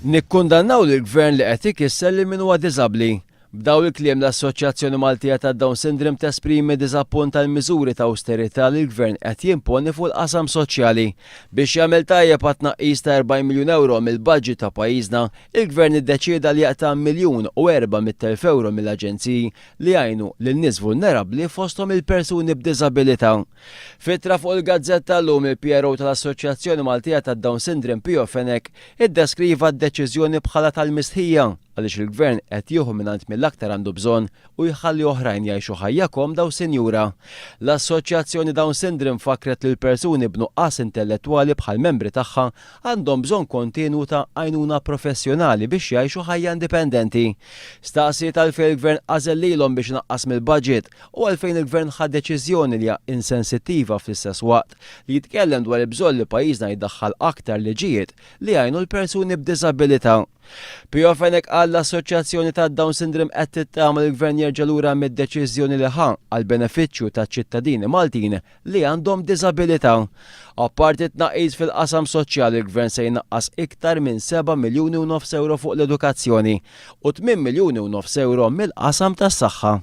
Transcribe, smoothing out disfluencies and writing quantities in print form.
Nikkundannaw lill-Gvern li qed ikisser lil min huwa diżabbli. B'dawn il-kliem l-Assocjazzjoni Maltija tad-Down Syndrome tesprimi diżappunt tal-miżuri ta' awsterità li l-Gvern qed jimponi fuq il-qasam soċjali. Biex jagħmel tajjeb għat-tnaqqis ta' 40 miljun euro mill-budget ta' pajjiżna, il-Gvern iddeċieda li jaqta' miljun u erba' mit-telf euro mill-aġenziji li jgħinu lil nies vulnerabbli fosthom il-persuni b'diżabilità. Fittra fuq il-Gazzetta Illum il-PRO tal-Assocjazzjoni Maltija tad-Down Syndrome Pio Fenech iddeskriva d-deċizjoni bħala tal-mistħija għaliex il-Gvern qed jieħu mingħand mill-aktar għandu bżonn u jħalli oħrajn jgħixu ħajjahom daw sinjura. L-Assocjazzjoni Down Syndrome fakret li l-persuni b'nuqqas intellettwali bħal membri tagħha għandhom bżonn kontinwu ta' għajnuna professjonali biex jgħixu ħajja indipendenti. Staqsiet għalfejn il-Gvern għażel lilhom biex naqqas mill-budget u għalfejn il-Gvern ħad deċiżjoni li hija insensittiva fl-istess waqt li jitkellem dwar il-bżonn li pajjiżna jiddaħħal aktar liġijiet li jgħinu l-persuni b'diżabilità. Pio Fenech qal l-Assocjazzjoni tad-Down Syndrome qed titgħamel il-Gvern jerġa' lura mid-deċiżjoni li ħa għal benefiċċju taċ-ċittadini Maltin li għandhom diżabilità. Apparti it-tnaqqis fil-qasam soċjali, il-Gvern se jnaqqas iktar minn 7 miljuni u nofs euro fuq l-edukazzjoni u 8 miljuni u nofs euro mill-qasam tas-saħħa.